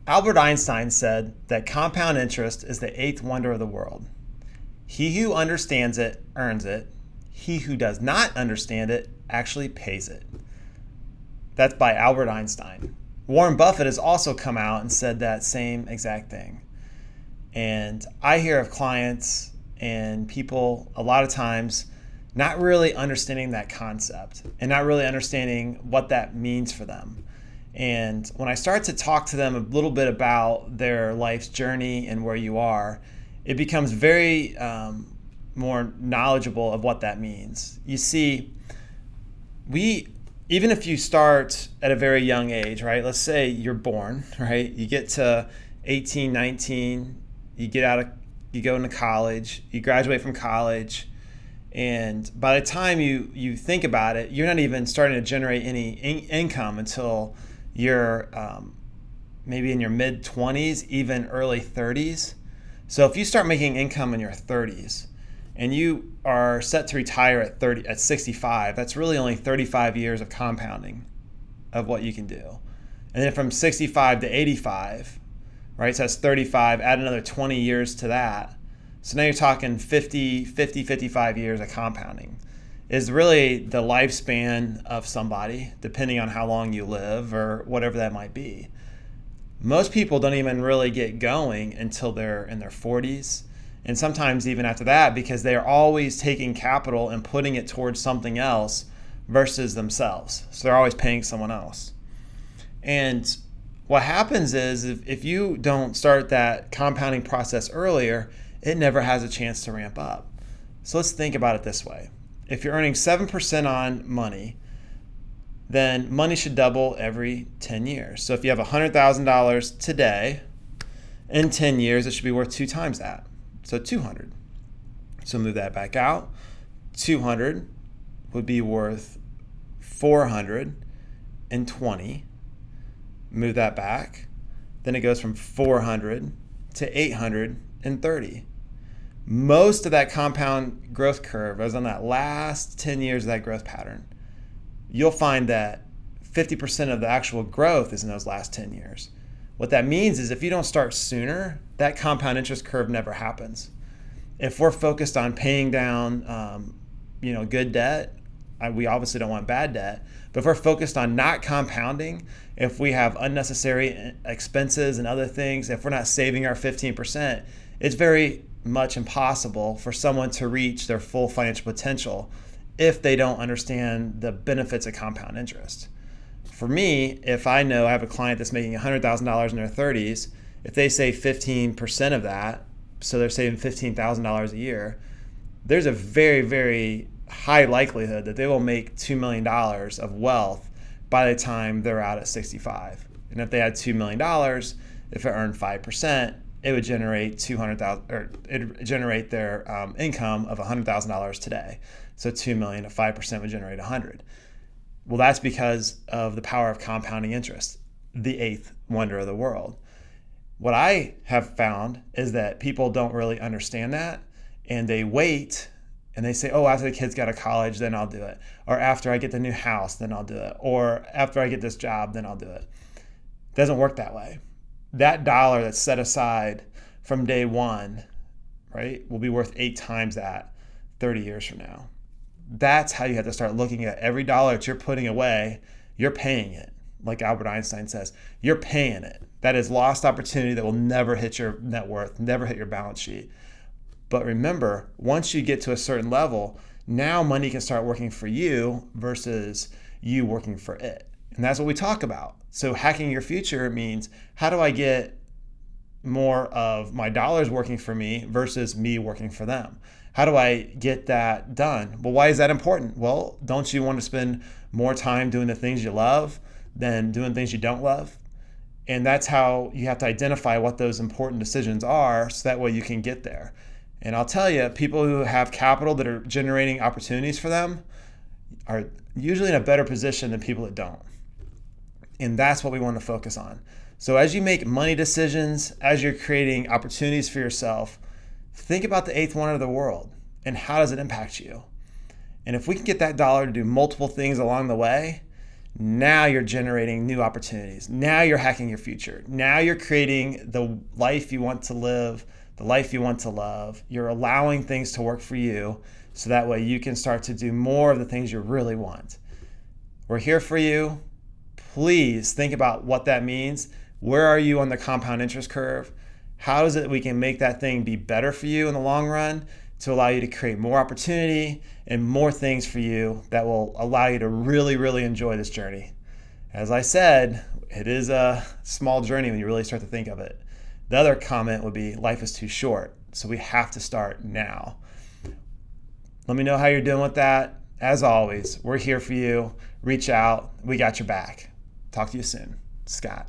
Albert Einstein said that compound interest is the eighth wonder of the world. He who understands it earns it. He who does not understand it actually pays it. That's by Albert Einstein. Warren Buffett has also come out and said that same exact thing. And I hear of clients and people a lot of times not really understanding that concept and not really understanding what that means for them. And when I start to talk to them a little bit about their life's journey and where you are, it becomes very more knowledgeable of what that means. You see, even if you start at a very young age, right? Let's say you're born, right? You get to 18, 19, you go into college, you graduate from college, and by the time you think about it, you're not even starting to generate any income until you're maybe in your mid 20s, even early 30s. So if you start making income in your 30s and you are set to retire at 65, that's really only 35 years of compounding of what you can do. And then from 65 to 85, right? So that's 35, add another 20 years to that. So now you're talking 55 years of compounding is really the lifespan of somebody, depending on how long you live or whatever that might be. Most people don't even really get going until they're in their 40s, and sometimes even after that, because they're always taking capital and putting it towards something else versus themselves. So they're always paying someone else. And what happens is if you don't start that compounding process earlier, it never has a chance to ramp up. So let's think about it this way. If you're earning 7% on money, then money should double every 10 years. So if you have $100,000 today, in 10 years, it should be worth 2 times that. So 200. So move that back out. 200 would be worth 420. Move that back. Then it goes from 400 to 830. Most of that compound growth curve is on that last 10 years of that growth pattern. You'll find that 50% of the actual growth is in those last 10 years. What that means is if you don't start sooner, that compound interest curve never happens. If we're focused on paying down good debt, we obviously don't want bad debt, but if we're focused on not compounding, if we have unnecessary expenses and other things, if we're not saving our 15%, it's very much impossible for someone to reach their full financial potential if they don't understand the benefits of compound interest. For me, if I know I have a client that's making $100,000 in their 30s, if they save 15% of that, so they're saving $15,000 a year, there's a very, very high likelihood that they will make $2 million of wealth by the time they're out at 65. And if they had $2 million, if it earned 5%, it would generate $200,000, or it would generate their income of $100,000 today. So 2 million of 5% would generate 100. Well, that's because of the power of compounding interest, the eighth wonder of the world. What I have found is that people don't really understand that, and they wait and they say, oh, after the kids go to college, then I'll do it. Or after I get the new house, then I'll do it. Or after I get this job, then I'll do it. It doesn't work that way. That dollar that's set aside from day one, right, will be worth 8 times that 30 years from now. That's how you have to start looking at every dollar that you're putting away. You're paying it. Like Albert Einstein says, you're paying it. That is lost opportunity that will never hit your net worth, never hit your balance sheet. But remember, once you get to a certain level, now money can start working for you versus you working for it. And that's what we talk about. So hacking your future means, how do I get more of my dollars working for me versus me working for them? How do I get that done? Well, why is that important? Well, don't you want to spend more time doing the things you love than doing things you don't love? And that's how you have to identify what those important decisions are, so that way you can get there. And I'll tell you, people who have capital that are generating opportunities for them are usually in a better position than people that don't. And that's what we want to focus on. So as you make money decisions, as you're creating opportunities for yourself, think about the eighth wonder of the world and how does it impact you? And if we can get that dollar to do multiple things along the way, Now you're generating new opportunities. Now you're hacking your future. Now you're creating the life you want to live, the life you want to love. You're allowing things to work for you so that way you can start to do more of the things you really want. We're here for you. Please think about what that means. Where are you on the compound interest curve? How is it we can make that thing be better for you in the long run to allow you to create more opportunity and more things for you that will allow you to really, really enjoy this journey. As I said, it is a small journey when you really start to think of it. The other comment would be life is too short, so we have to start now. Let me know how you're doing with that. As always, we're here for you. Reach out. We got your back. Talk to you soon. Scott.